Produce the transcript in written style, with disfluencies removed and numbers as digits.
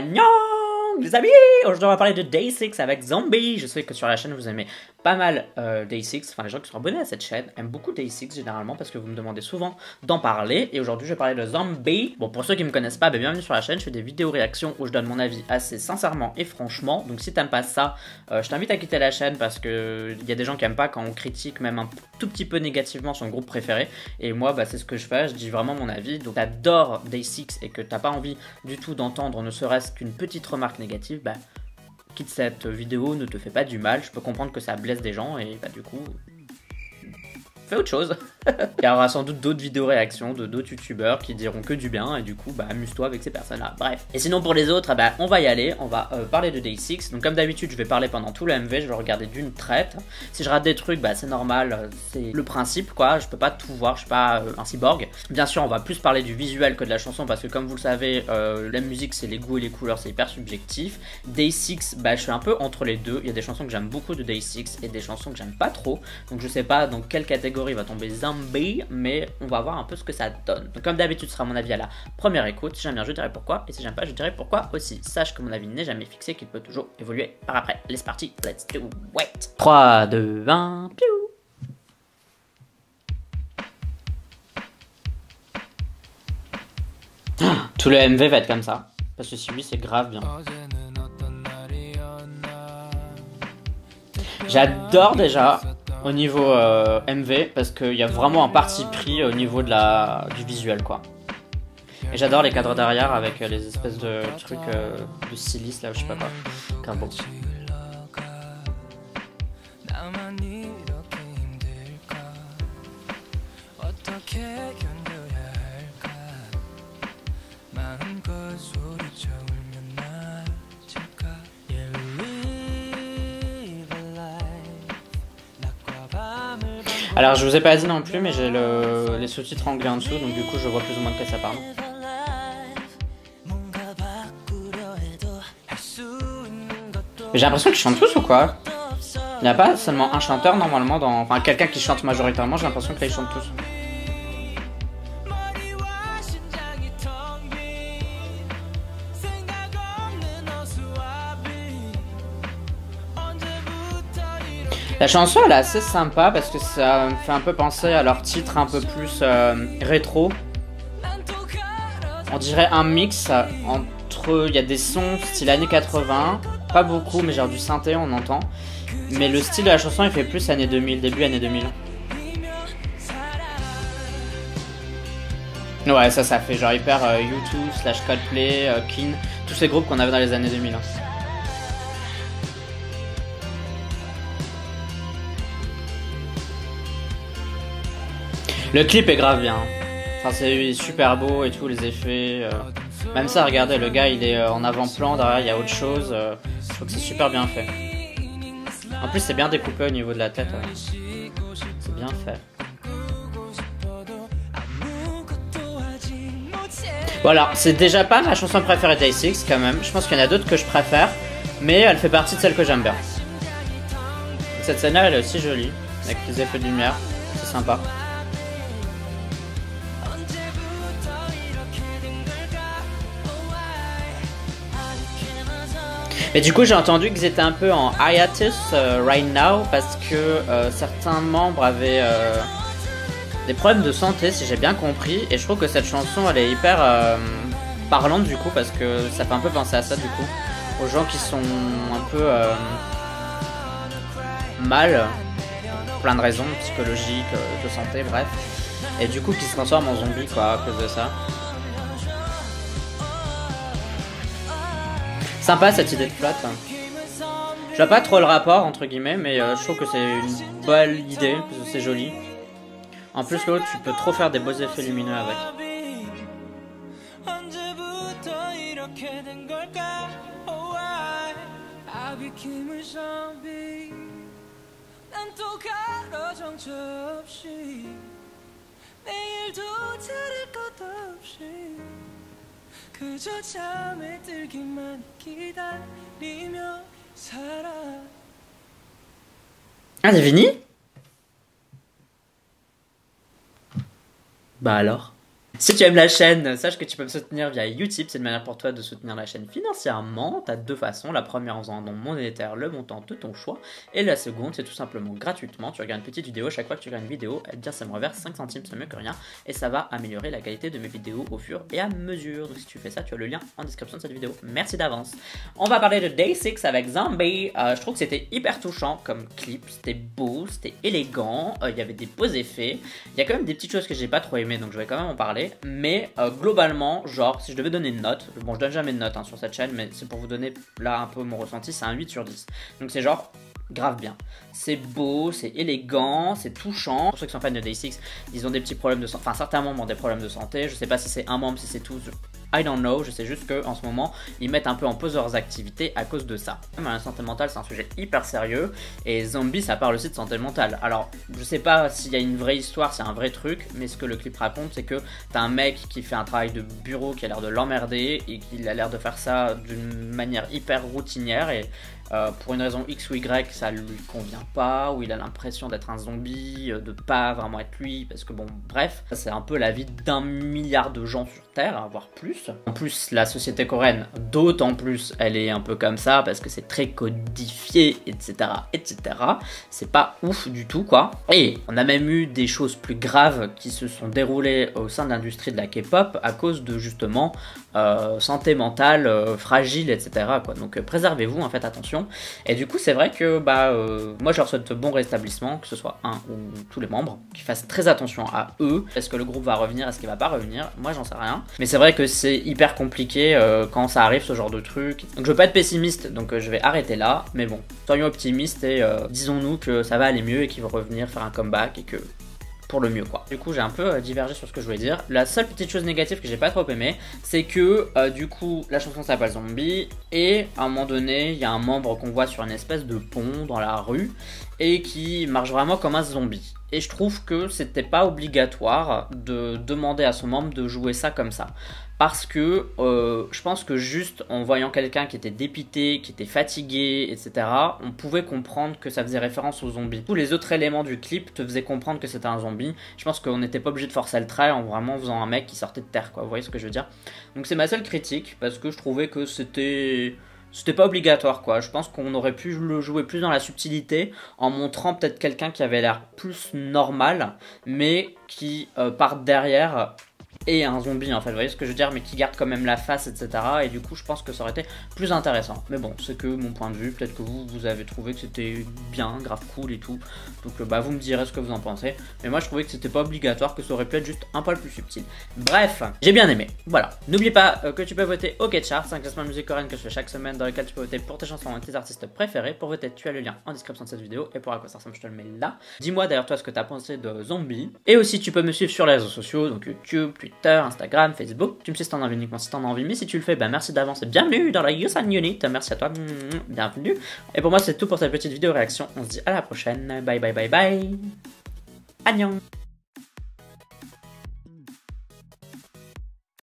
Annyeong les amis. Aujourd'hui on va parler de Day6 avec Zombie. Je sais que sur la chaîne vous aimez pas mal Day6, enfin les gens qui sont abonnés à cette chaîne aiment beaucoup Day6 généralement parce que vous me demandez souvent d'en parler. Et aujourd'hui je vais parler de Zombie. Bon, pour ceux qui me connaissent pas, bienvenue sur la chaîne. Je fais des vidéos réactions où je donne mon avis assez sincèrement et franchement. Donc si t'aimes pas ça, je t'invite à quitter la chaîne parce que il y a des gens qui aiment pas quand on critique même un tout petit peu négativement son groupe préféré. Et moi c'est ce que je fais, je dis vraiment mon avis. Donc t'adores Day6 et que t'as pas envie du tout d'entendre ne serait-ce qu'une petite remarque négative, quitte cette vidéo, ne te fais pas du mal. Je peux comprendre que ça blesse des gens et du coup, fais autre chose. Il y aura sans doute d'autres vidéos réactions de d'autres youtubeurs qui diront que du bien et du coup amuse-toi avec ces personnes là. Bref. Et sinon pour les autres, on va y aller, on va parler de Day6. Donc comme d'habitude je vais parler pendant tout le MV, je vais regarder d'une traite. Si je rate des trucs, c'est normal, c'est le principe quoi, je peux pas tout voir, je suis pas un cyborg. Bien sûr on va plus parler du visuel que de la chanson parce que comme vous le savez, la musique c'est les goûts et les couleurs, c'est hyper subjectif. Day6, je suis un peu entre les deux, il y a des chansons que j'aime beaucoup de Day6 et des chansons que j'aime pas trop. Donc je sais pas dans quelle catégorie va tomber Zombie, mais on va voir un peu ce que ça donne. Donc comme d'habitude, ce sera mon avis à la première écoute. Si j'aime bien, je dirai pourquoi, et si j'aime pas, je dirai pourquoi aussi. Sache que mon avis n'est jamais fixé, qu'il peut toujours évoluer par après. Let's party, let's do it. 3, 2, 1, piou. Tout le MV va être comme ça, parce que celui c'est grave bien. J'adore déjà au niveau MV parce qu'il y a vraiment un parti pris au niveau de du visuel quoi. Et j'adore les cadres derrière avec les espèces de trucs de stylistes là, je sais pas quoi. Grave bon. Alors je vous ai pas dit non plus, mais j'ai les sous-titres anglais en dessous, donc du coup je vois plus ou moins de quoi ça parle. Mais j'ai l'impression qu'ils chantent tous ou quoi? Il n'y a pas seulement un chanteur normalement dans... Enfin quelqu'un qui chante majoritairement, j'ai l'impression que là ils chantent tous. La chanson elle est assez sympa parce que ça me fait un peu penser à leur titre un peu plus rétro. On dirait un mix entre... Il y a des sons style années 80, pas beaucoup mais genre du synthé on entend. Mais le style de la chanson il fait plus années 2000, début années 2000. Ouais ça fait genre hyper U2 / Coldplay, Keane, tous ces groupes qu'on avait dans les années 2000. Le clip est grave bien. Enfin, c'est super beau et tout, les effets. Même ça, regardez, le gars il est en avant-plan, derrière il y a autre chose. Je trouve que c'est super bien fait. En plus, c'est bien découpé au niveau de la tête. C'est bien fait. Voilà, c'est déjà pas ma chanson préférée Day6 quand même. Je pense qu'il y en a d'autres que je préfère, mais elle fait partie de celles que j'aime bien. Cette scène-là, elle est aussi jolie, avec les effets de lumière. C'est sympa. Mais du coup j'ai entendu qu'ils étaient un peu en hiatus right now parce que certains membres avaient des problèmes de santé si j'ai bien compris, et je trouve que cette chanson elle est hyper parlante du coup parce que ça fait un peu penser à ça du coup, aux gens qui sont un peu mal, pour plein de raisons psychologiques, de santé, bref, et du coup qui se transforment en zombies quoi à cause de ça. Sympa cette idée de flotte. Je vois pas trop le rapport entre guillemets, mais je trouve que c'est une bonne idée parce que c'est joli. En plus l'autre tu peux trop faire des beaux effets lumineux avec. Ah c'est fini? Bah alors. Si tu aimes la chaîne, sache que tu peux me soutenir via Utip, c'est une manière pour toi de soutenir la chaîne financièrement. Tu as deux façons, la première en faisant un don monétaire, le montant de ton choix, et la seconde c'est tout simplement gratuitement, tu regardes une petite vidéo, chaque fois que tu regardes une vidéo, elle dit ça me reverse 5 centimes, c'est mieux que rien, et ça va améliorer la qualité de mes vidéos au fur et à mesure. Donc si tu fais ça, tu as le lien en description de cette vidéo. Merci d'avance. On va parler de Day 6 avec Zombie. Je trouve que c'était hyper touchant comme clip, c'était beau, c'était élégant, il y avait des beaux effets, il y a quand même des petites choses que j'ai pas trop aimé, donc je vais quand même en parler, mais globalement, genre, si je devais donner une note, bon je donne jamais de note sur cette chaîne, mais c'est pour vous donner là un peu mon ressenti, c'est un 8 sur 10. Donc c'est genre grave bien. C'est beau, c'est élégant, c'est touchant. Pour ceux qui sont fans de Day 6, ils ont des petits problèmes de santé, enfin certains membres ont des problèmes de santé, je sais pas si c'est un membre, si c'est tous, I don't know, je sais juste qu'en ce moment, ils mettent un peu en pause leurs activités à cause de ça. La santé mentale, c'est un sujet hyper sérieux, et Zombie, ça parle aussi de santé mentale. Alors, je sais pas s'il y a une vraie histoire, c'est un vrai truc, mais ce que le clip raconte, c'est que t'as un mec qui fait un travail de bureau qui a l'air de l'emmerder, et qu'il a l'air de faire ça d'une manière hyper routinière, et pour une raison X ou Y, ça lui convient pas, ou il a l'impression d'être un zombie, de pas vraiment être lui, parce que bon, bref, c'est un peu la vie d'un milliard de gens sur Terre, voire plus. En plus, la société coréenne, d'autant plus, elle est un peu comme ça, parce que c'est très codifié, etc., etc. C'est pas ouf du tout, quoi. Et on a même eu des choses plus graves qui se sont déroulées au sein de l'industrie de la K-pop à cause de, justement, santé mentale fragile, etc., quoi. Donc préservez-vous, faites attention. Et du coup, c'est vrai que moi, je leur souhaite bon rétablissement, que ce soit un ou tous les membres, qu'ils fassent très attention à eux. Est-ce que le groupe va revenir, est-ce qu'il va pas revenir? Moi, j'en sais rien. Mais c'est vrai que c'est hyper compliqué quand ça arrive, ce genre de truc. Donc, je veux pas être pessimiste, donc je vais arrêter là. Mais bon, soyons optimistes et disons-nous que ça va aller mieux et qu'ils vont revenir faire un comeback et que pour le mieux, quoi. Du coup, j'ai un peu divergé sur ce que je voulais dire. La seule petite chose négative que j'ai pas trop aimé, c'est que du coup, la chanson s'appelle Zombie et à un moment donné, il y a un membre qu'on voit sur une espèce de pont dans la rue et qui marche vraiment comme un zombie. Et je trouve que c'était pas obligatoire de demander à son membre de jouer ça comme ça. Parce que je pense que juste en voyant quelqu'un qui était dépité, qui était fatigué, etc., on pouvait comprendre que ça faisait référence aux zombies. Tous les autres éléments du clip te faisaient comprendre que c'était un zombie. Je pense qu'on n'était pas obligé de forcer le trait en vraiment faisant un mec qui sortait de terre, quoi. Vous voyez ce que je veux dire? Donc c'est ma seule critique, parce que je trouvais que c'était pas obligatoire, quoi. Je pense qu'on aurait pu le jouer plus dans la subtilité en montrant peut-être quelqu'un qui avait l'air plus normal, mais qui part derrière et un zombie, en fait, vous voyez ce que je veux dire, mais qui garde quand même la face, etc. Et du coup, je pense que ça aurait été plus intéressant. Mais bon, c'est que mon point de vue, peut-être que vous avez trouvé que c'était bien, grave cool et tout. Donc vous me direz ce que vous en pensez. Mais moi, je trouvais que c'était pas obligatoire, que ça aurait pu être juste un poil plus subtil. Bref, j'ai bien aimé. Voilà. N'oublie pas que tu peux voter au K-Chart, c'est un classement de musique coréenne que je fais chaque semaine, dans lequel tu peux voter pour tes chansons et tes artistes préférés. Pour voter, tu as le lien en description de cette vidéo. Et pour à quoi ça ressemble, je te le mets là. Dis-moi d'ailleurs toi ce que t'as pensé de Zombie. Et aussi, tu peux me suivre sur les réseaux sociaux, donc YouTube, Twitter, Instagram, Facebook. Tu me suis si t'en as envie, uniquement si t'en as envie, mais si tu le fais, merci d'avance et bienvenue dans la Yusan Unit. Merci à toi, bienvenue. Et pour moi, c'est tout pour cette petite vidéo réaction. On se dit à la prochaine. Bye bye bye bye. Annyeong.